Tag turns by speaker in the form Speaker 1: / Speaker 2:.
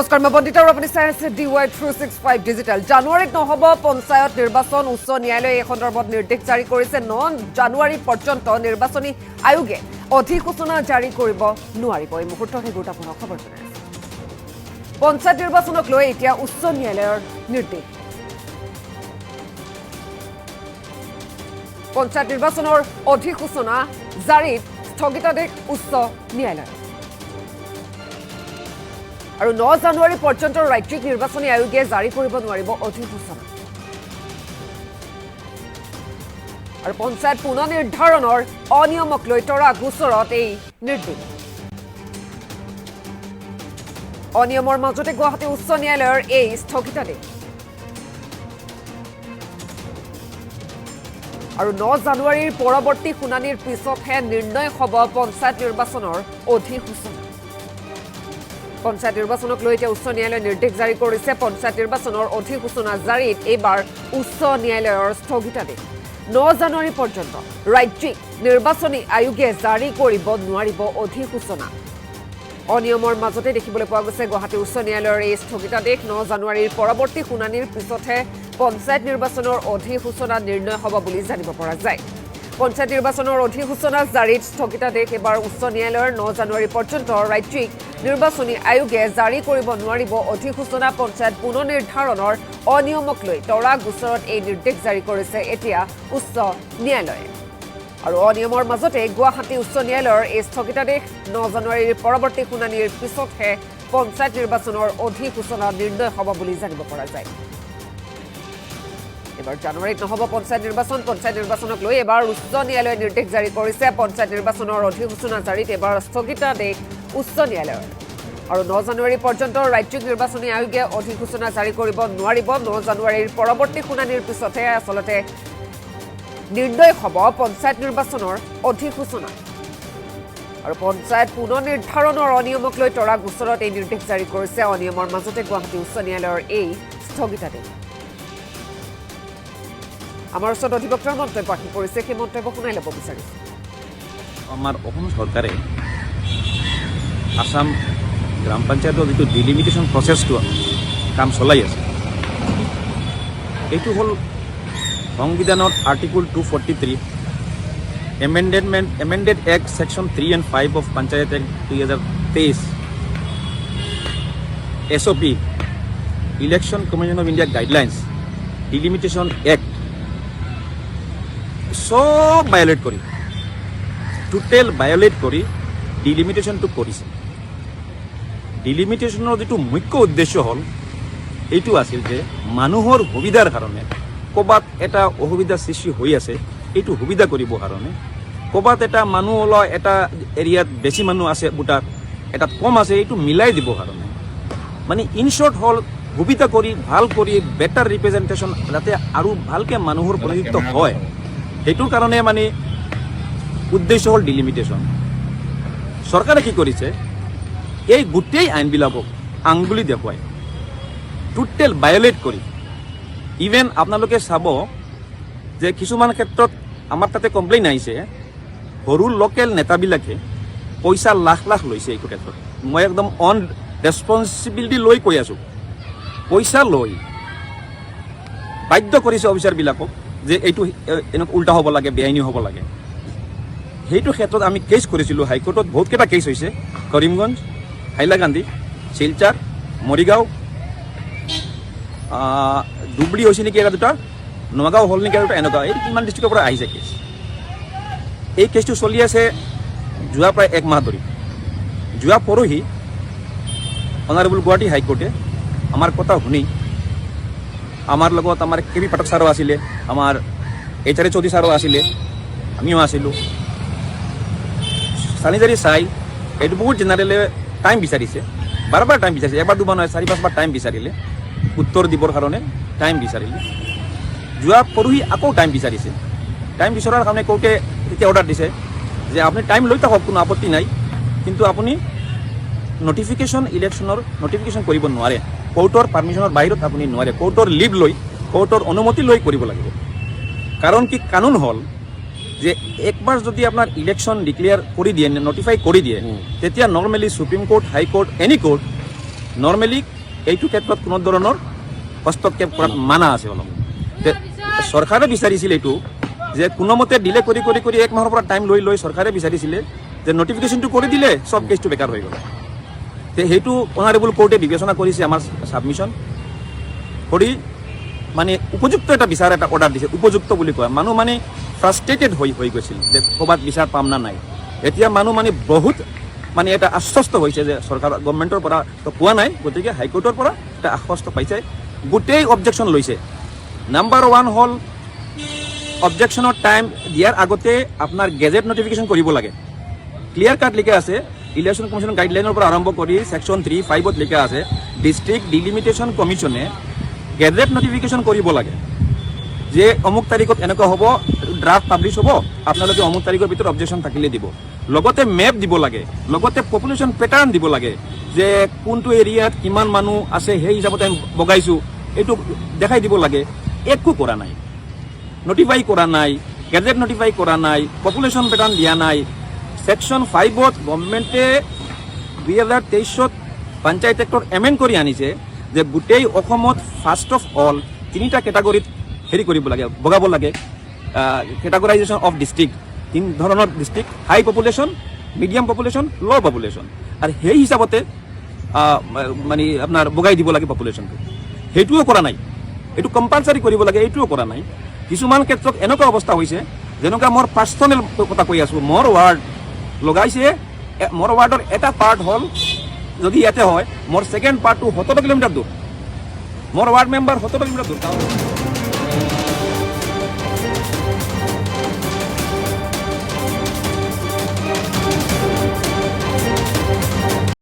Speaker 1: নমস্কাৰ মই বন্দিতা আৰু আপুনি চাই আছে DY365 ডিজিটেল। জানুৱাৰীত নহ'ব পঞ্চায়ত নিৰ্বাচন, উচ্চ ন্যায়ালয়ে এই সন্দৰ্ভত নিৰ্দেশ জাৰি কৰিছে। 9 জানুৱাৰী পৰ্যন্ত নিৰ্বাচনী আয়োগে অধিসূচনা জাৰি কৰিব নোৱাৰিব। এই মুহূৰ্তত এই গুৰুত্বপূৰ্ণ খবৰ জনাই আছে। পঞ্চায়ত নিৰ্বাচনক লৈ এতিয়া উচ্চ ন্যায়ালয়ৰ নিৰ্দেশ। পঞ্চায়ত নিৰ্বাচনৰ অধিসূচনা জাৰিত স্থগিতাদেশ উচ্চ ন্যায়ালয়। আৰু 9 জানুৱাৰী পৰ্যন্ত ৰাজ্যিক নিৰ্বাচনী আয়োগে জাৰি কৰিব নোৱাৰিব অধিসূচনা। আৰু পঞ্চায়ত পুনৰ নিৰ্ধাৰণৰ অনিয়মক লৈ তৰা গোচৰত এই নিৰ্দেশ। অনিয়মৰ মাজতে গুৱাহাটী উচ্চ ন্যায়ালয়ৰ এই স্থগিতাদেশ। আৰু 9 জানুৱাৰীৰ পৰৱৰ্তী শুনানিৰ পিছতহে নিৰ্ণয় হ'ব পঞ্চায়ত নিৰ্বাচনৰ অধিসূচনা। পঞ্চায়ত নিৰ্বাচনক লৈ এতিয়া উচ্চ ন্যায়ালয়ে নিৰ্দেশ জাৰি কৰিছে। পঞ্চায়ত নিৰ্বাচনৰ অধিসূচনা জাৰিত এইবাৰ উচ্চ ন্যায়ালয়ৰ স্থগিতাদেশ। 9 জানুৱাৰী পৰ্যন্ত ৰাজ্যিক নিৰ্বাচনী আয়োগে জাৰি কৰিব নোৱাৰিব অধিসূচনা। অনিয়মৰ মাজতে দেখিবলৈ পোৱা গৈছে গুৱাহাটী উচ্চ ন্যায়ালয়ৰ এই স্থগিতাদেশ। 9 জানুৱাৰীৰ পৰৱৰ্তী শুনানিৰ পিছতহে পঞ্চায়ত নিৰ্বাচনৰ অধিসূচনা নিৰ্ণয় হ'ব বুলি জানিব পৰা যায়। পঞ্চায়ত নিৰ্বাচনৰ অধিসূচনা জাৰিত স্থগিতাদেশ এবাৰ উচ্চ ন্যায়ালয়ৰ। 9 জানুৱাৰী পৰ্যন্ত ৰাজ্যিক নিৰ্বাচনী আয়োগে জাৰি কৰিব নোৱাৰিব অধিসূচনা। পঞ্চায়ত পুনৰ নিৰ্ধাৰণৰ অনিয়মক লৈ তৰা গোচৰত এই নিৰ্দেশ জাৰি কৰিছে এতিয়া উচ্চ ন্যায়ালয়ে। আৰু অনিয়মৰ মাজতে গুৱাহাটী উচ্চ ন্যায়ালয়ৰ এই স্থগিতাদেশ। 9 জানুৱাৰীৰ পৰৱৰ্তী শুনানিৰ পিছতহে পঞ্চায়ত নিৰ্বাচনৰ অধিসূচনা নিৰ্ণয় হ'ব বুলি জানিব পৰা যায়। এবাৰ জানুৱাৰীত নহ'ব পঞ্চায়ত নিৰ্বাচন। পঞ্চায়ত নিৰ্বাচনক লৈ এবাৰ উচ্চ ন্যায়ালয়ে নিৰ্দেশ জাৰি কৰিছে। পঞ্চায়ত নিৰ্বাচনৰ অধিসূচনা জাৰিত এবাৰ স্থগিতাদেশ উচ্চ ন্যায়ালয়ৰ। আৰু 9 জানুৱাৰী পৰ্যন্ত ৰাজ্যিক নিৰ্বাচনী আয়োগে অধিসূচনা জাৰি কৰিব নোৱাৰিব। 9 জানুৱাৰীৰ পৰৱৰ্তী শুনানিৰ পিছতহে আচলতে নিৰ্ণয় হ'ব পঞ্চায়ত নিৰ্বাচনৰ অধিসূচনা। আৰু পঞ্চায়ত পুনৰ নিৰ্ধাৰণৰ অনিয়মক লৈ তৰা গোচৰত এই নিৰ্দেশ জাৰি কৰিছে। অনিয়মৰ মাজতে গুৱাহাটী উচ্চ ন্যায়ালয়ৰ এই স্থগিতাদেশ। আমাৰ ওচৰত অধিবক্তাৰ মন্তব্য আহি পৰিছে, সেই মন্তব্য শুনাই ল'ব বিচাৰিছোঁ।
Speaker 2: আমাৰ অসম চৰকাৰে আসাম গ্ৰাম পঞ্চায়তৰ যিটো ডিলিমিটেশ্যন প্ৰচেছটো কাম চলাই আছে, এইটো হ'ল সংবিধানত article 243 amended act section 3 and 5 of panchayat act 2023 SOP election commission of India guidelines delimitation act সব ভায়োলেট কৰি টোটেল ভায়োলেট কৰি ডিলিমিটেশ্যনটো কৰিছে। ডিলিমিটেশ্যনৰ যিটো মুখ্য উদ্দেশ্য হ'ল এইটো আছিল যে মানুহৰ সুবিধাৰ কাৰণে ক'ৰবাত এটা অসুবিধা সৃষ্টি হৈ আছে, এইটো সুবিধা কৰিবৰ কাৰণে, ক'ৰবাত এটা মানুহ ওলাই এটা এৰিয়াত বেছি মানুহ আছে ভোটাৰ, এটাত কম আছে, এইটো মিলাই দিবৰ কাৰণে। মানে ইন শ্বৰ্ট হ'ল সুবিধা কৰি ভাল কৰি বেটাৰ ৰিপ্ৰেজেণ্টেশ্যন যাতে আৰু ভালকৈ মানুহৰ প্ৰতিনিধিত্ব হয়, সেইটোৰ কাৰণে মানে উদ্দেশ্য হ'ল ডিলিমিটেশ্যন। চৰকাৰে কি কৰিছে, এই গোটেই আইনবিলাকক আঙুলি দেখুৱাই টোটেল ভায়োলেট কৰি, ইভেন আপোনালোকে চাব যে কিছুমান ক্ষেত্ৰত আমাৰ তাতে কমপ্লেইন আহিছে, সৰু লোকেল নেতাবিলাকে পইচা লাখ লাখ লৈছে। এইটো ক্ষেত্ৰত মই একদম অন ৰেছপনচিবিলিটি লৈ কৈ আছোঁ, পইচা লৈ বাধ্য কৰিছে অফিচাৰবিলাকক যে এইটো এনেকুৱা উল্টা হ'ব লাগে, বেআইনী হ'ব লাগে। সেইটো ক্ষেত্ৰত আমি কেছ কৰিছিলোঁ হাইকোৰ্টত, বহুতকেইটা কেছ হৈছে, কৰিমগঞ্জ, হাইলাকান্দি, শিলচাৰ, মৰিগাঁও, ধুবুৰী হৈছে নেকি এটা দুটা, নগাঁও হ'ল নেকি এটা, এনেকুৱা এই কিমান ডিষ্ট্ৰিক্টৰ পৰা আহিছে কেছ। এই কেছটো চলি আছে যোৱা প্ৰায় 1 মাহ ধৰি। যোৱা পৰহি অনাৰেবল গুৱাহাটী হাইকোৰ্টে আমাৰ কথা শুনি, আমাৰ লগত আমাৰ কে বি পাঠক ছাৰো আছিলে, আমাৰ HRA চৌধুৰী ছাৰো আছিলে, আমিও আছিলোঁ, চালিজাৰি চাই এইটো বহুত জেনেৰেলে টাইম বিচাৰিছে, বাৰ টাইম বিচাৰিছে, এবাৰ দুবাৰ নহয় 4-5 বাৰ টাইম বিচাৰিলে, উত্তৰ দিবৰ কাৰণে টাইম বিচাৰিলে। যোৱা পৰহি আকৌ টাইম বিচাৰিছে। টাইম বিচৰাৰ কাৰণে কোৰ্টে এতিয়া অৰ্ডাৰ দিছে যে আপুনি টাইম লৈ থাকক, কোনো আপত্তি নাই, কিন্তু আপুনি নটিফিকেশ্যন ইলেকশ্যনৰ নটিফিকেশ্যন কৰিব নোৱাৰে, কোৰ্টৰ পাৰ্মিশ্যনৰ বাহিৰত আপুনি নোৱাৰে, কোৰ্টৰ লিভ লৈ, কোৰ্টৰ অনুমতি লৈ কৰিব লাগিব। কাৰণ কি কানুন হ'ল যে একবাৰ যদি আপনার ইলেকশন ডিক্লেয়ার করে দিয়ে, নোটিফাই করে দিয়ে, তেতিয়া নর্মালি সুপ্রিম কোর্ট, হাই কোর্ট, এনি কোর্ট নর্মালি এইটো ক্ষেত্ৰত কোনো ধৰণৰ হস্তক্ষেপ কৰাত মানা আছে অলপ চৰকাৰে বিচাৰিছিল এইটো যে কোনোমতে ডিলে কৰি কৰি কৰি 1 মাহৰ পৰা টাইম লৈ লৈ চৰকাৰে বিচাৰিছিলে যে নটিফিকেশ্যনটো কৰি দিলে চব কেছটো বেকাৰ হৈ গ'ল সেইটো অনাৰেবল কোৰ্টে বিবেচনা কৰিছে আমাৰ ছাবমিশ্যন কৰি মানে উপযুক্ত এটা বিচাৰ এটা অৰ্ডাৰ দিছে উপযুক্ত বুলি কয় মানুহ মানে ফ্ৰাষ্ট্ৰেটেড হৈ গৈছিল যে ক'ৰবাত বিচাৰ পাম না নাই এতিয়া মানুহ মানে বহুত মানে এটা আশ্বস্ত হৈছে যে চৰকাৰ গভৰ্ণমেণ্টৰ পৰা তো পোৱা নাই গতিকে হাইকোৰ্টৰ পৰা এটা আশ্বস্ত পাইছে গোটেই অবজেকশ্যন লৈছে নাম্বাৰ 1 হ'ল অবজেকশ্যনৰ টাইম দিয়াৰ আগতে আপোনাৰ গেজেট নটিফিকেশ্যন কৰিব লাগে ক্লিয়াৰ কাট লিখা আছে ইলেকশ্যন কমিশ্যন গাইডলাইনৰ পৰা আৰম্ভ কৰি ছেকশ্যন 3(5)ত লিখা আছে ডিষ্ট্ৰিক্ট ডিলিমিটেশ্যন কমিশ্যনে গেজেট নটিফিকেশ্যন কৰিব লাগে যে অমুক তাৰিখত এনেকুৱা হ'ব ড্ৰাফ্ট পাব্লিছ হ'ব আপোনালোকে অমুক তাৰিখৰ ভিতৰত অবজেকশ্যন থাকিলে দিব লগতে মেপ দিব লাগে লগতে পপুলেশ্যন পেটাৰ্ণ দিব লাগে যে কোনটো এৰিয়াত কিমান মানুহ আছে সেই হিচাপতে আমি বগাইছোঁ এইটো দেখাই দিব লাগে একো কৰা নাই নটিফাই কৰা নাই গেজেট নটিফাই কৰা নাই পপুলেশ্যন পেটাৰ্ণ দিয়া নাই ছেকশ্যন 5ত গভৰ্ণমেণ্টে 2023ত পঞ্চায়ত এক্টৰ এমেণ্ড কৰি আনিছে যে গোটেই অসমত ফাৰ্ষ্ট অফ অল 3টা কেটাগৰীত হেৰি কৰিব লাগে বগাব লাগে কেটাগৰাইজেশ্যন অফ ডিষ্ট্ৰিক্ট 3 ধৰণৰ ডিষ্ট্ৰিক্ট হাই পপুলেশ্যন মিডিয়াম পপুলেশ্যন ল' পপুলেশ্যন আৰু সেই হিচাপতে মানে আপোনাৰ বগাই দিব লাগে পপুলেশ্যনটো সেইটোও কৰা নাই এইটো কম্পালচাৰি কৰিব লাগে এইটোও কৰা নাই কিছুমান ক্ষেত্ৰত এনেকুৱা অৱস্থা হৈছে যেনেকুৱা মোৰ পাৰ্চনেল কথা কৈ আছোঁ মোৰ ৱাৰ্ড লগাইছে মোৰ ৱাৰ্ডৰ এটা পাৰ্ট হ'ল যদি ইয়াতে হয় মোৰ ছেকেণ্ড পাৰ্টটো 17 কিলোমিটাৰ দূৰ মোৰ ৱাৰ্ড মেম্বাৰ 17 কিলোমিটাৰ দূৰ